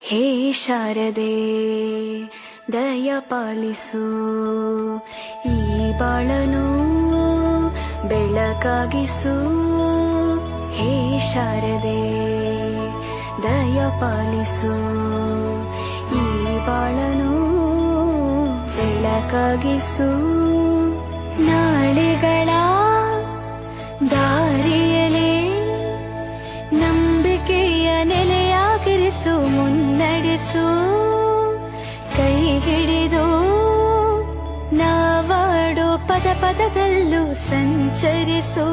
ಹೇ ಶಾರದೆ ದಯ ಪಾಲಿಸು, ಈ ಬಾಳನು ಬೆಳಕಾಗಿಸು. ಹೇ ಶಾರದೆ ದಯ ಪಾಲಿಸು, ಈ ಬಾಳನು ಬೆಳಕಾಗಿಸು. ನಾಳೆಗಳ ದಾರಿಯಲೇ ನಂಬಿಕೆಯ ನೆಲೆಯಾಗಿರಿಸು, ಮುನ್ನಡೆಸು. ಕೈ ಹಿಡಿದು ನಾವಾಡೋ ಪದ ಪದದಲ್ಲೂ ಸಂಚರಿಸು.